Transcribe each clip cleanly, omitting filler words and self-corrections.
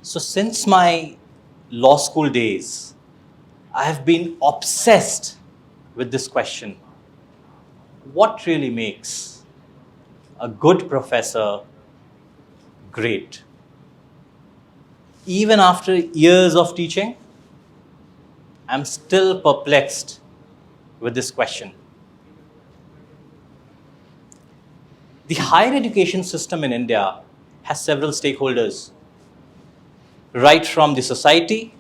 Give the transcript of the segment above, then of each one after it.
So since my law school days, I have been obsessed with this question. What really makes a good professor great? Even after years of teaching, I'm still perplexed with this question. The higher education system in India has several stakeholders, right from the society,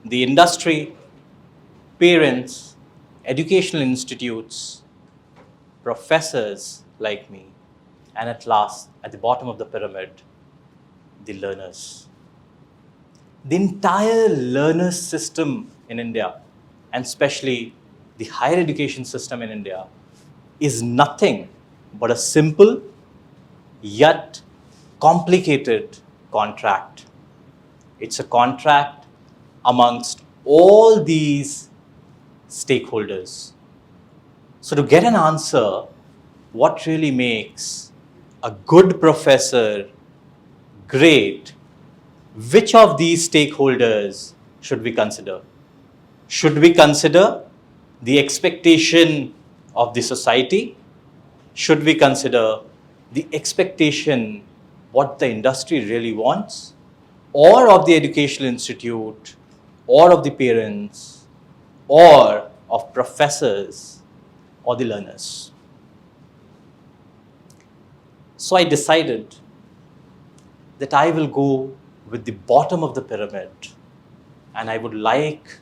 the industry, parents, educational institutes, professors like me, and at last, at the bottom of the pyramid, the learners. The entire learner system in India, and especially the higher education system in India, is nothing but a simple yet complicated contract. It's a contract amongst all these stakeholders. So, to get an answer, what really makes a good professor great, which of these stakeholders should we consider? Should we consider the expectation of the society? Should we consider the expectation what the industry really wants, or of the educational institute, or of the parents, or of professors, or the learners? So I decided that I will go with the bottom of the pyramid, and I would like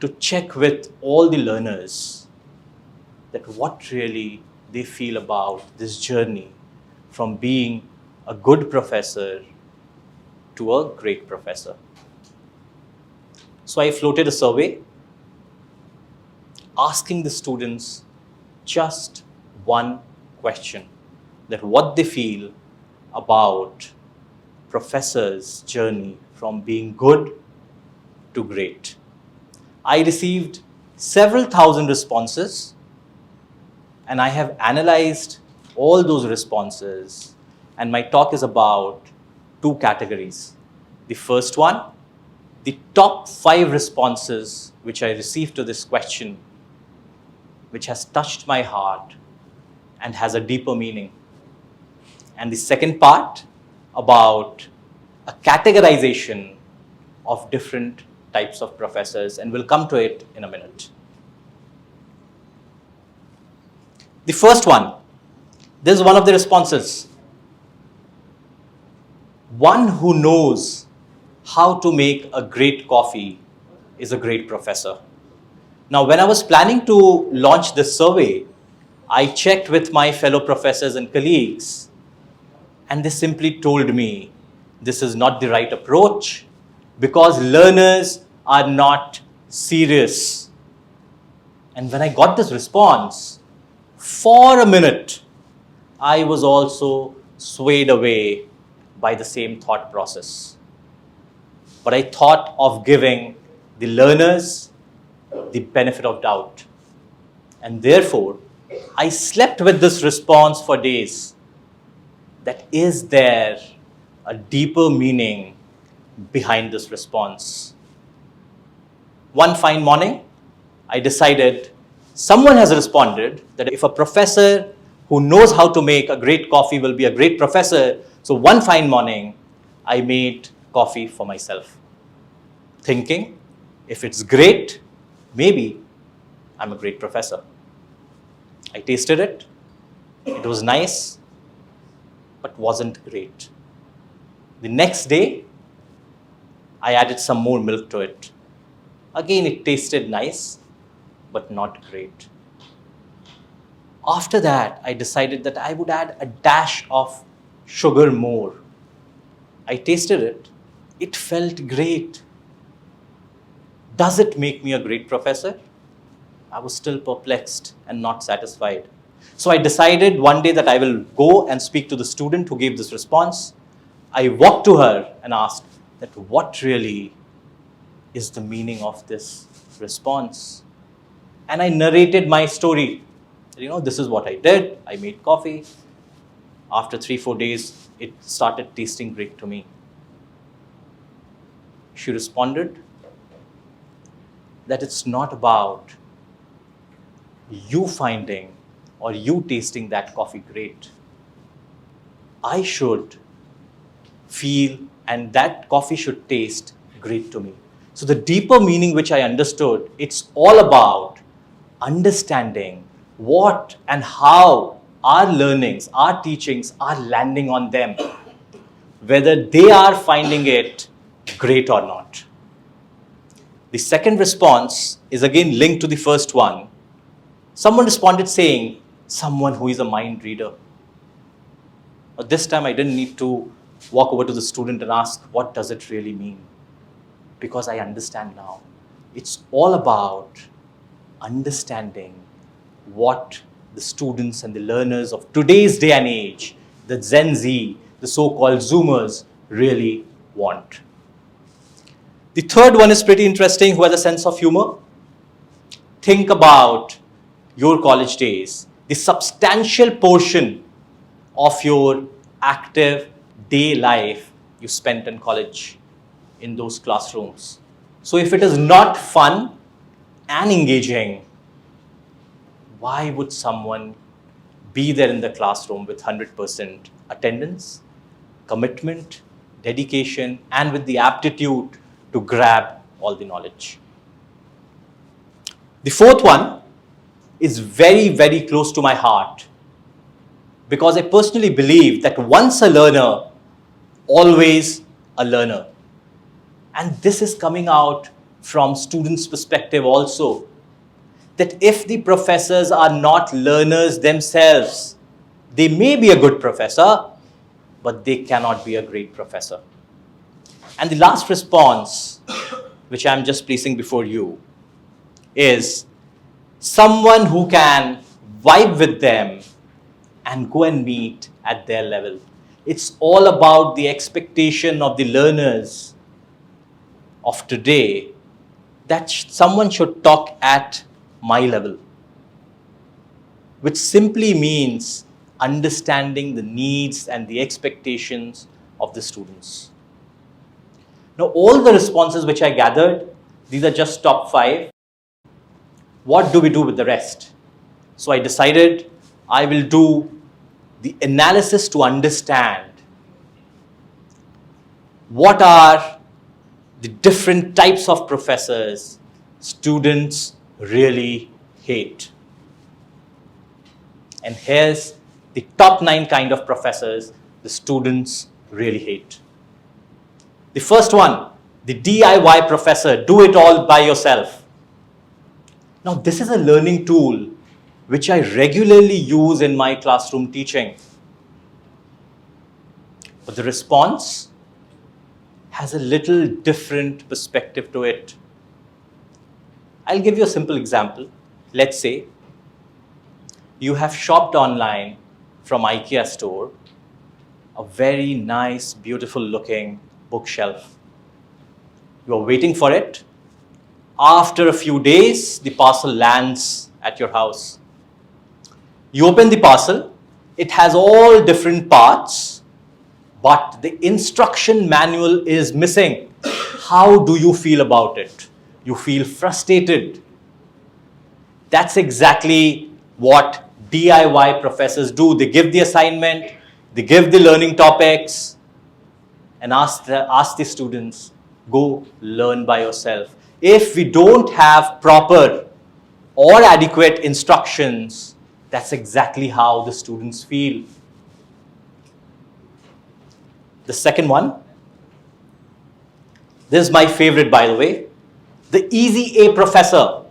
to check with all the learners that what really they feel about this journey from being a good professor to a great professor. So I floated a survey asking the students just one question, that what they feel about professors' journey from being good to great. I received several thousand responses, and I have analyzed all those responses, and my talk is about two categories. The first one, the top 5 responses which I received to this question, which has touched my heart and has a deeper meaning. And the second part, about a categorization of different types of professors, and we'll come to it in a minute. The first one, this is one of the responses. One who knows how to make a great coffee is a great professor. Now, when I was planning to launch this survey, I checked with my fellow professors and colleagues, and they simply told me this is not the right approach because learners are not serious. And when I got this response, for a minute, I was also swayed away by the same thought process. But I thought of giving the learners the benefit of doubt. And therefore, I slept with this response for days. That is there a deeper meaning behind this response? One fine morning, I decided, someone has responded that if a professor who knows how to make a great coffee will be a great professor. So one fine morning, I made coffee for myself, thinking if it's great, maybe I'm a great professor. I tasted it. It was nice, but wasn't great. The next day, I added some more milk to it. Again, it tasted nice, but not great. After that, I decided that I would add a dash of sugar more. I tasted it. It felt great. Does it make me a great professor? I was still perplexed and not satisfied. So I decided one day that I will go and speak to the student who gave this response. I walked to her and asked that what really is the meaning of this response? And I narrated my story. This is what I did. I made coffee. After 3-4 days, it started tasting great to me. She responded that it's not about you finding or you tasting that coffee great. I should feel and that coffee should taste great to me. So the deeper meaning which I understood, it's all about understanding what and how our learnings, our teachings are landing on them, whether they are finding it great or not. The second response is again linked to the first one. Someone responded saying, someone who is a mind reader. But this time I didn't need to walk over to the student and ask, what does it really mean? Because I understand now. It's all about understanding what the students and the learners of today's day and age, the Gen Z, the so-called Zoomers, really want. The third one is pretty interesting, who has a sense of humor. Think about your college days, the substantial portion of your active day life you spent in college, in those classrooms. So if it is not fun and engaging, why would someone be there in the classroom with 100% attendance, commitment, dedication, and with the aptitude to grab all the knowledge? The fourth one is very, very close to my heart, because I personally believe that once a learner, always a learner. And this is coming out from students' perspective also, that if the professors are not learners themselves, they may be a good professor, but they cannot be a great professor. And the last response, which I'm just placing before you, is someone who can vibe with them and go and meet at their level. It's all about the expectation of the learners of today that someone should talk at my level, which simply means understanding the needs and the expectations of the students. Now, all the responses which I gathered, these are just top 5. What do we do with the rest? So I decided I will do the analysis to understand what are the different types of professors students really hate. And here's the top 9 kind of professors the students really hate. The first one, the DIY professor, do it all by yourself. Now, this is a learning tool which I regularly use in my classroom teaching. But the response has a little different perspective to it. I'll give you a simple example. Let's say you have shopped online from IKEA store, a very nice, beautiful looking bookshelf. You are waiting for it. After a few days, the parcel lands at your house. You open the parcel. It has all different parts, but the instruction manual is missing. How do you feel about it? You feel frustrated. That's exactly what DIY professors do. They give the assignment, they give the learning topics, and ask the students, go learn by yourself. If we don't have proper or adequate instructions, that's exactly how the students feel. The second one, this is my favorite, by the way, the easy A professor.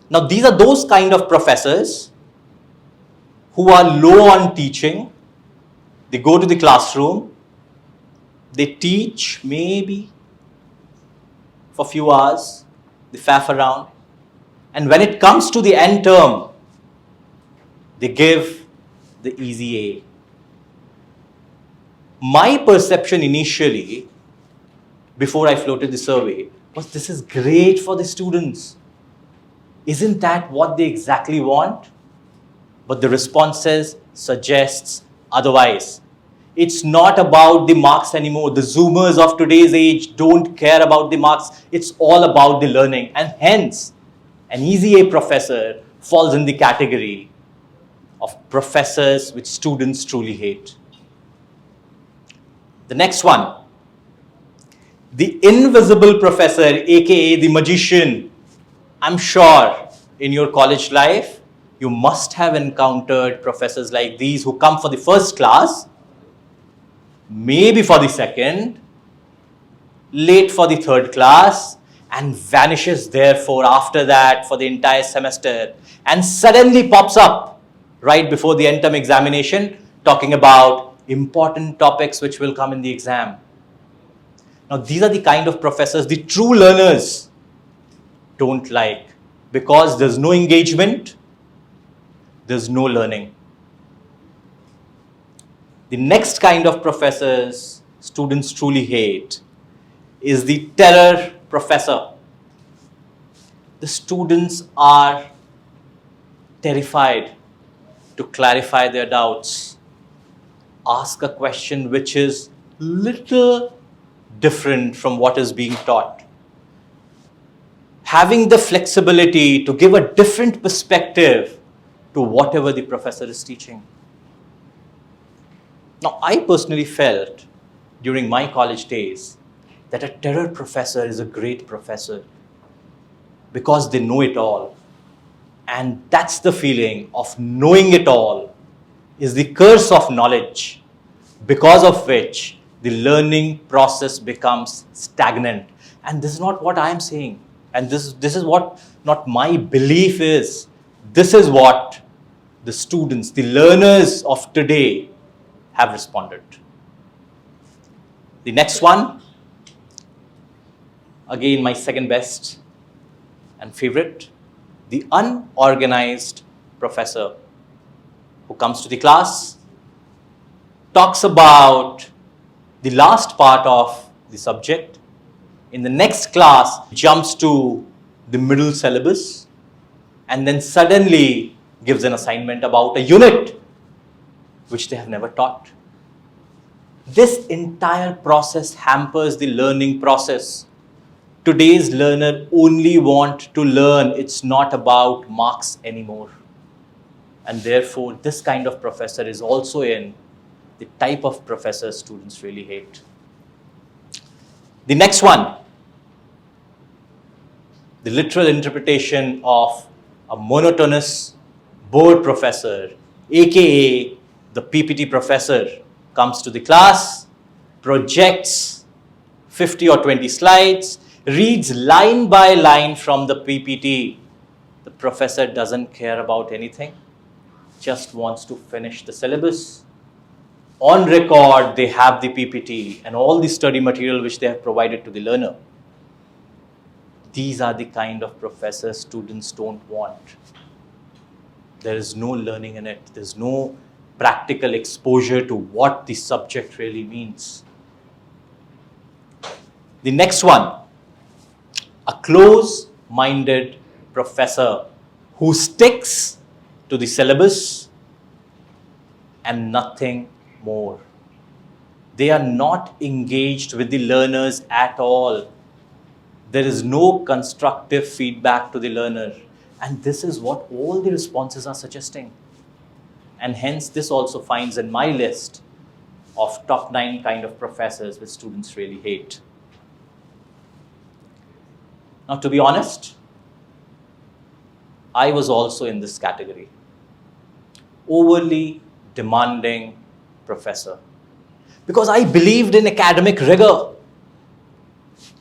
Now, these are those kind of professors who are low on teaching. They go to the classroom, they teach maybe for a few hours, they faff around, and when it comes to the end term, they give the easy A. My perception initially, before I floated the survey, was this is great for the students. Isn't that what they exactly want? But the responses suggests otherwise. It's not about the marks anymore. The Zoomers of today's age don't care about the marks. It's all about the learning. And hence, an easy A professor falls in the category of professors which students truly hate. The next one, the invisible professor, aka the magician. I'm sure in your college life, you must have encountered professors like these who come for the first class, maybe for the second, late for the third class, and vanishes therefore after that for the entire semester, and suddenly pops up right before the end term examination talking about important topics which will come in the exam. Now, these are the kind of professors the true learners don't like, because there's no engagement, there's no learning. The next kind of professors students truly hate is the terror professor. The students are terrified to clarify their doubts, ask a question which is little different from what is being taught. Having the flexibility to give a different perspective to whatever the professor is teaching. Now, I personally felt during my college days that a terror professor is a great professor because they know it all. And that's the feeling of knowing it all is the curse of knowledge, because of which the learning process becomes stagnant. And this is not what I am saying. And this is what not my belief is. This is what the students, the learners of today have responded. The next one, again my second best and favorite, the unorganized professor who comes to the class, talks about the last part of the subject. In the next class, jumps to the middle syllabus and then suddenly gives an assignment about a unit which they have never taught. This entire process hampers the learning process. Today's learner only want to learn. It's not about marks anymore. And therefore, this kind of professor is also in the type of professor students really hate. The next one, the literal interpretation of a monotonous bored professor, aka the PPT professor, comes to the class, projects 50 or 20 slides, reads line by line from the PPT. The professor doesn't care about anything, just wants to finish the syllabus. On record, they have the PPT and all the study material which they have provided to the learner. These are the kind of professors students don't want. There is no learning in it. There's no practical exposure to what the subject really means. The next one, a close-minded professor who sticks to the syllabus and nothing more. They are not engaged with the learners at all. There is no constructive feedback to the learner. And this is what all the responses are suggesting. And hence, this also finds in my list of top 9 kind of professors which students really hate. Now, to be honest, I was also in this category. Overly demanding professor. Because I believed in academic rigor.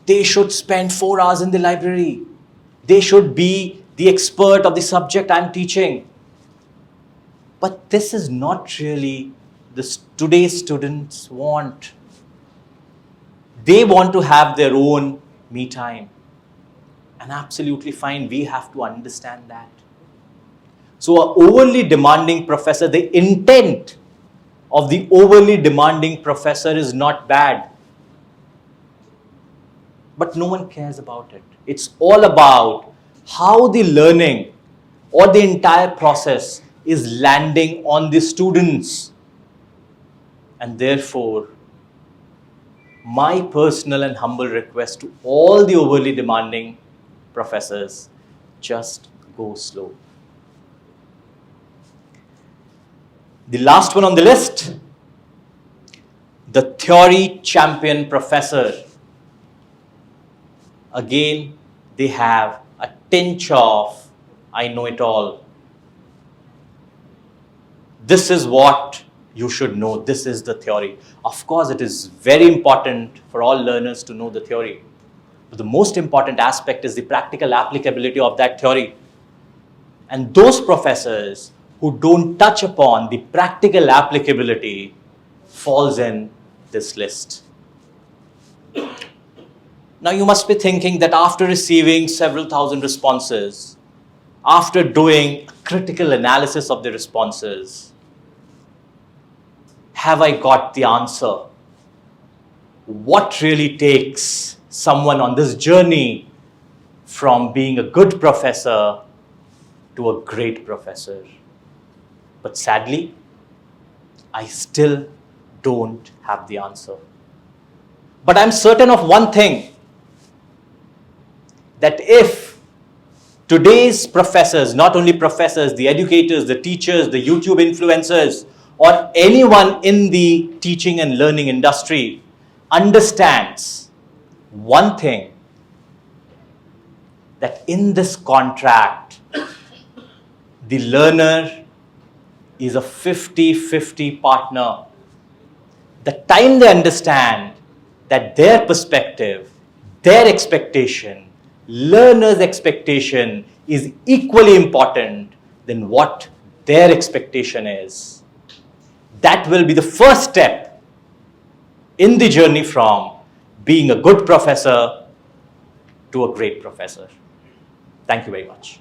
They should spend 4 hours in the library. They should be the expert of the subject I'm teaching. But this is not really the today's students want. They want to have their own me time. And absolutely fine, we have to understand that. So an overly demanding professor, the intent of the overly demanding professor is not bad. But no one cares about it. It's all about how the learning or the entire process is landing on the students. And therefore, my personal and humble request to all the overly demanding professors, just go slow. The last one on the list, the theory champion professor. Again, they have a tinge of, I know it all. This is what you should know. This is the theory. Of course, it is very important for all learners to know the theory. But the most important aspect is the practical applicability of that theory. And those professors who don't touch upon the practical applicability falls in this list. Now you must be thinking that after receiving several thousand responses, after doing a critical analysis of the responses, have I got the answer? What really takes someone on this journey from being a good professor to a great professor? But sadly, I still don't have the answer. But I'm certain of one thing, that if today's professors, not only professors, the educators, the teachers, the YouTube influencers, or anyone in the teaching and learning industry understands one thing, that in this contract, the learner is a 50-50 partner. The time they understand that their perspective, their expectation, learner's expectation is equally important than what their expectation is, that will be the first step in the journey from being a good professor to a great professor. Thank you very much.